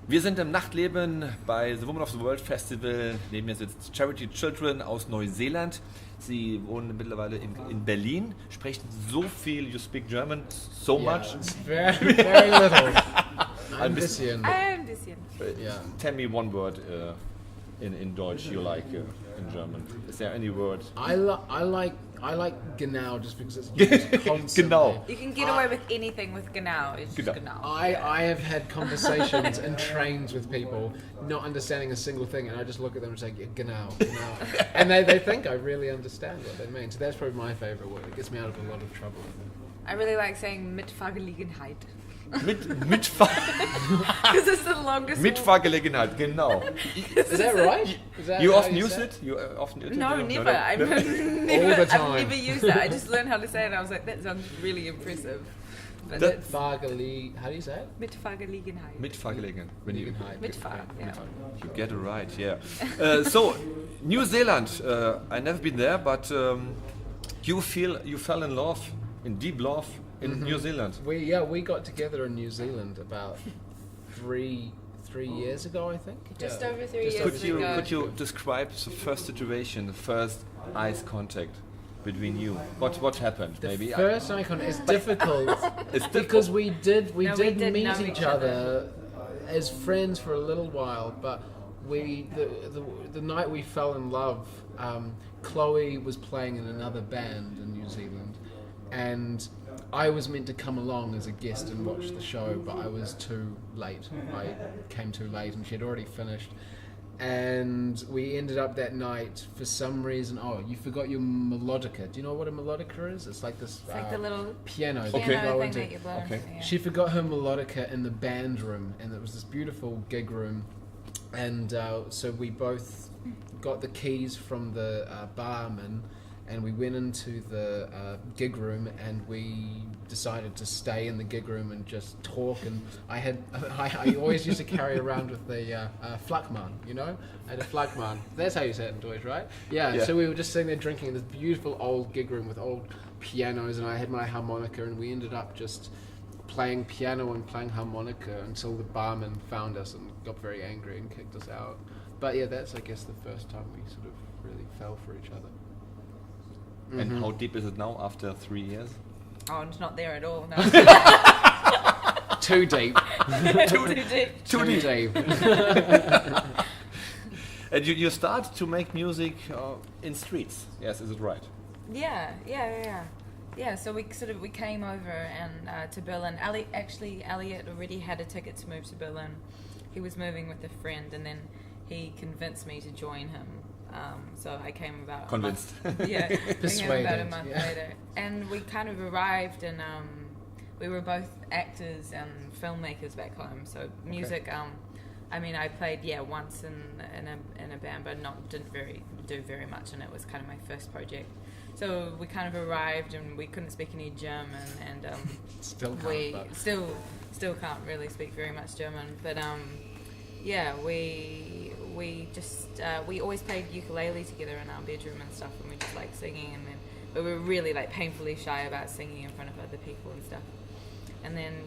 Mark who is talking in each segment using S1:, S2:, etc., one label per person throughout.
S1: Wir sind im Nachtleben bei The Woman of the World Festival. Neben mir sitzt Charity Children aus Neuseeland. Sie wohnen mittlerweile in Berlin, sprechen so viel, you speak German so much.
S2: Very, very little.
S1: Ein bisschen.
S3: Ein bisschen.
S1: Yeah. Tell me one word in Deutsch you like in German. Is there any word?
S2: I like genau just because it's used constantly.
S1: Genau.
S3: You can get away with anything with genau. It's just genau.
S2: I have had conversations and trains with people not understanding a single thing, and I just look at them and say genau, genau, and they think I really understand what they mean. So that's probably my favorite word. It gets me out of a lot of trouble.
S3: I really like saying Mitfahrgelegenheit.
S1: Because
S3: it's the longest
S1: Mitfahrgelegenheit, genau.
S2: Is that right? Is that
S1: You
S2: how
S1: often use
S2: say
S1: it? You often use it?
S3: No, never. I've
S2: All the time.
S3: I've never used that. I just learned how to say it and I was like, that sounds really impressive. But
S2: How do you say it?
S3: Mitfahrgelegenheit.
S1: Mitfahrgelegenheit.
S3: Mitfahr, yeah.
S1: You get it right, yeah. So, New Zealand. I never been there, but you fell in love, in deep love, in New Zealand.
S2: We got together in New Zealand about three years ago, I think.
S3: Just over 3 years ago.
S1: Could you describe the first situation, the first eyes contact between you? What happened?
S2: The first eye contact is difficult.
S1: It's
S2: because we did meet
S3: know
S2: each other as friends for a little while, but the night we fell in love, Chloe was playing in another band in New Zealand, and I was meant to come along as a guest and watch the show, but I was too late. I came too late and she had already finished. And we ended up that night, for some reason, you forgot your melodica. Do you know what a melodica is? It's like this
S3: like the little
S2: piano
S3: thing that you blow.
S1: Okay.
S3: Yeah.
S2: She forgot her melodica in the band room, and it was this beautiful gig room. And so we both got the keys from the barman, and we went into the gig room, and we decided to stay in the gig room and just talk. And I always used to carry around with the flakman, you know? I had a flakman. That's how you say it in Deutsch, right? Yeah. So we were just sitting there drinking in this beautiful old gig room with old pianos, and I had my harmonica, and we ended up just playing piano and playing harmonica until the barman found us and got very angry and kicked us out. But yeah, that's, I guess, the first time we sort of really fell for each other.
S1: And how deep is it now after 3 years?
S3: Oh, it's not there at all. No.
S2: Too deep.
S1: Too deep. And you start to make music in streets. Yes, is it right?
S3: Yeah. So we came over and to Berlin. Elliot already had a ticket to move to Berlin. He was moving with a friend, and then he convinced me to join him. So I came about
S1: convinced.
S2: Persuaded.
S3: About a month later, and we kind of arrived, and we were both actors and filmmakers back home. So music. Okay. I played once in a band, but didn't do very much, and it was kind of my first project. So we kind of arrived, and we couldn't speak any German, and still can't really speak very much German, but we always played ukulele together in our bedroom and stuff, and we just liked singing, but we were really like painfully shy about singing in front of other people and stuff. And then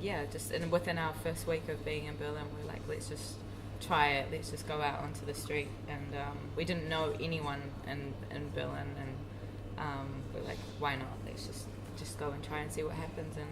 S3: and within our first week of being in Berlin, we were like, let's just try it, let's just go out onto the street, and we didn't know anyone in Berlin, and we're like, why not, let's just go and try and see what happens. And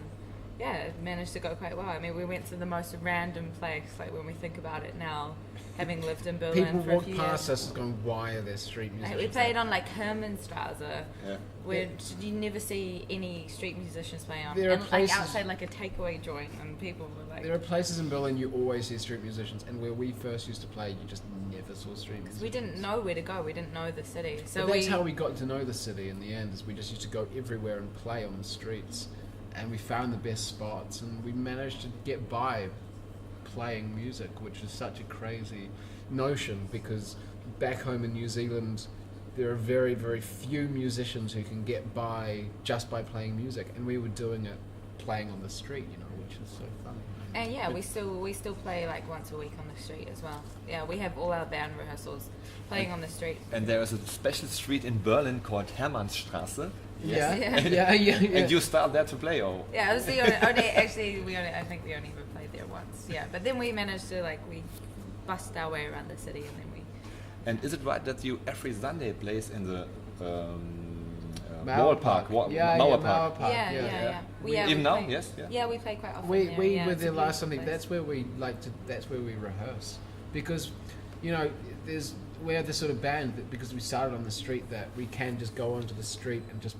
S3: it managed to go quite well. I mean, we went to the most random place, like when we think about it now, having lived in Berlin
S2: People
S3: for a
S2: walk
S3: few
S2: past
S3: years.
S2: us going, why are there street musicians?
S3: We played on like Hermannstraße,
S1: Yeah.
S3: where you never see any street musicians play on.
S2: There are
S3: and
S2: places-
S3: like outside like a takeaway joint, and people were like...
S2: There are places in Berlin you always see street musicians, and where we first used to play, you just never saw street musicians.
S3: We didn't know where to go, we didn't know the city. So
S2: But that's how we got to know the city in the end, is we just used to go everywhere and play on the streets. And we found the best spots, and we managed to get by playing music, which is such a crazy notion, because back home in New Zealand there are very, very few musicians who can get by just by playing music, and we were doing it playing on the street, which is so funny.
S3: And we still play like once a week on the street as well. Yeah, we have all our band rehearsals playing on the street.
S1: And there is a special street in Berlin called Hermannstraße.
S2: Yeah,
S3: Yeah.
S2: yeah, yeah.
S1: And you start there to play, or?
S3: Yeah, it was the only actually I think we only ever played there once. Yeah, but then we managed to we bust our way around the city, and then we.
S1: And is it right that you every Sunday plays in the
S2: Mauer
S1: ballpark?
S2: Park. Yeah,
S1: Mauer
S2: Mauer
S1: Park.
S2: Park.
S3: Yeah.
S1: Even
S3: we
S1: now,
S3: play-
S1: yes, yeah.
S3: Yeah, we play quite often.
S2: We
S3: there.
S2: were
S3: It's a
S2: there last
S3: beautiful
S2: Sunday.
S3: place.
S2: That's where we like to. That's where we rehearse because, we're the sort of band that because we started on the street that we can just go onto the street and just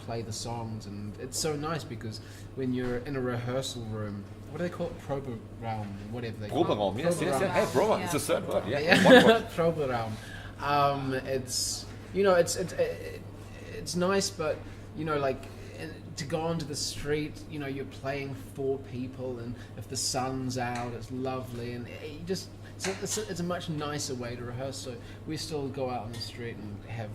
S2: play the songs, and it's so nice because when you're in a rehearsal room, what do they call it? Proberaum, whatever they call it.
S1: Proberaum, yes, yes,
S2: Proberaum.
S1: yeah. Hey, Prober,
S3: Yeah.
S1: it's a third word, yeah.
S2: Yeah.
S1: One word.
S2: Proberaum. It's it's nice, but to go onto the street, you're playing for people, and if the sun's out, it's lovely, and it's a much nicer way to rehearse. So we still go out on the street and have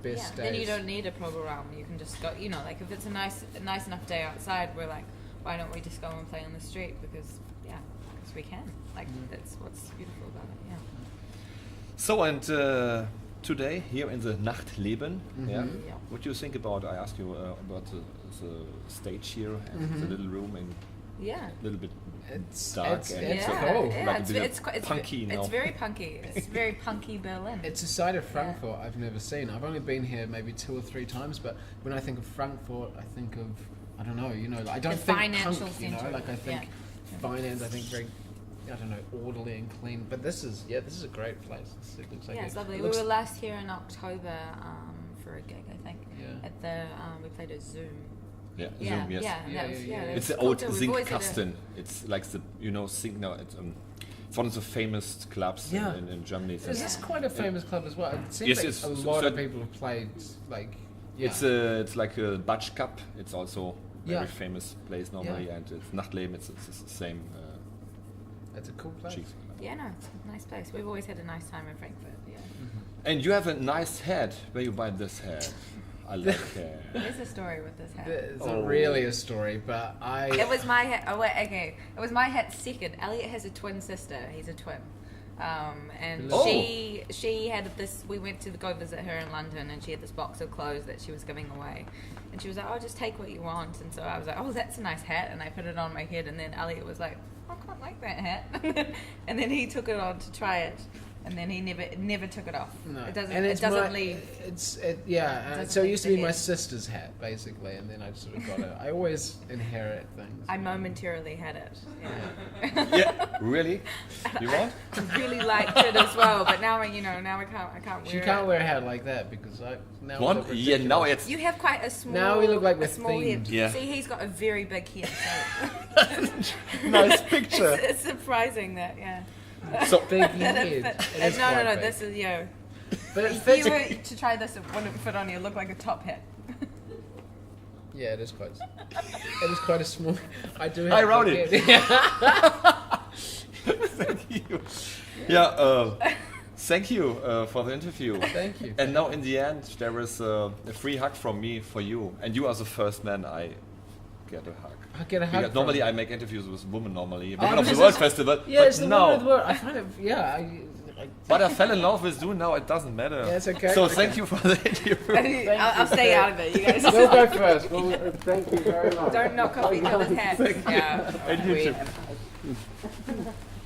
S2: best days.
S3: Then you don't need a program. You can just go. If it's a nice enough day outside, we're like, why don't we just go and play on the street? Because we can. That's what's beautiful about it. Yeah.
S1: So, and today, here in the Nachtleben, yeah,
S3: Yeah.
S1: what do you think about, I asked you about the stage here and the little room and
S3: Yeah.
S1: a little bit
S2: It's
S1: dark
S2: it's,
S1: and
S2: it's
S1: so-
S2: cool.
S3: Yeah,
S1: Like a
S3: it's,
S1: bit
S3: it's, quite- it's
S1: punky now.
S3: It's very punky. It's very punky Berlin.
S2: It's a side of Frankfurt I've never seen. I've only been here maybe 2 or 3 times, but when I think of Frankfurt, I think of I don't know. I don't
S3: The
S2: think
S3: financial
S2: punk.
S3: centre.
S2: I think
S3: Yeah.
S2: finance. I think very. I don't know, orderly and clean. But this is a great place. It looks like
S3: It's lovely.
S2: it
S3: We
S2: looks-
S3: were last here in October for a gig, I think.
S2: Yeah.
S3: At the we played a Zoom.
S1: Yeah,
S3: Yeah,
S1: Zoom, yes.
S3: yeah, that was,
S2: yeah.
S3: that
S1: It's
S3: was
S1: the
S3: cool
S1: old
S3: too. We've always had a-
S1: Zinkkasten. It's like the, Zink now, it's one of the famous clubs
S2: Yeah.
S1: in Germany.
S2: Is this quite a famous club as well? It seems
S1: Yes,
S2: like
S1: it's
S2: a lot of
S1: certain-
S2: people have played. Yeah.
S1: It's like a Batsch Cup. It's also a
S2: Yeah.
S1: very famous place normally, and it's Nachtleben. It's the same.
S2: It's a cool place.
S1: Chief.
S3: Yeah, no, it's a nice place. We've always had a nice time in Frankfurt. Yeah.
S1: And you have a nice hat. Where you buy this hat? I like it.
S3: There's a story with this hat.
S2: It's
S1: Oh.
S2: not really a story, but
S3: It was my hat. Oh wait, okay. It was my hat second. Elliot has a twin sister. He's a twin. And
S1: Oh.
S3: she had this. We went to go visit her in London, and she had this box of clothes that she was giving away. And she was like, "Oh, just take what you want." And so I was like, "Oh, that's a nice hat," and I put it on my head. And then Elliot was like, "I quite like that hat," and then he took it on to try it, and then he never took it off.
S2: No.
S3: It doesn't.
S2: And
S3: It
S2: it's
S3: doesn't
S2: my-
S3: leave. doesn't
S2: So it
S3: leave
S2: used to
S3: the
S2: be my
S3: head.
S2: sister's hat, basically, and then I sort of got it. I always inherit things.
S3: I momentarily had it. Yeah.
S1: Yeah, really? You want?
S3: I really liked it as well, but now I can't wear
S2: She
S3: it.
S2: can't wear a hat like that because now we
S1: One?
S2: look
S1: Yeah, now
S2: ridiculous.
S1: it's
S3: You have quite a small.
S2: Now we look like we're
S3: a small head.
S2: themed.
S1: Yeah.
S3: See, he's got a very big head. So
S1: nice picture.
S3: it's surprising that, yeah.
S1: So
S2: Big
S3: That
S2: head.
S3: it
S2: It
S3: fit.
S2: is
S3: No.
S2: quite big.
S3: This is
S2: But it
S3: If
S2: fits.
S3: you were to try this, it wouldn't fit on you. It looked like a top hat.
S2: Yeah, it is quite. It is quite a small. I do. Have
S1: I wrote
S2: big
S1: it.
S2: head.
S1: Thank you. Yeah, thank you for the interview.
S2: Thank you.
S1: And now in the end, there is a free hug from me for you. And you are the first man I get a hug.
S2: I get a hug.
S1: Because
S2: from
S1: normally
S2: you.
S1: I make interviews with women normally.
S2: Oh,
S1: Women of the
S2: because
S1: World
S2: it's-
S1: Festival.
S2: Yeah,
S1: but
S2: it's the
S1: no.
S2: word word. I find it. Yeah,
S1: But I fell in love with you now, it doesn't matter.
S2: Yeah, it's okay.
S1: So
S2: Okay.
S1: thank you for the interview.
S3: I'll stay out of it, you guys.
S2: We'll go first. Thank you very much.
S3: Don't knock off each other's hats. Yeah.
S1: And you too.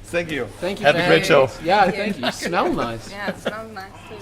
S1: Thank you.
S2: Thank you.
S1: Have
S2: for
S1: a great
S2: having
S1: show.
S2: us. Yeah, thank you. You smell nice.
S3: Yeah, it smells nice too.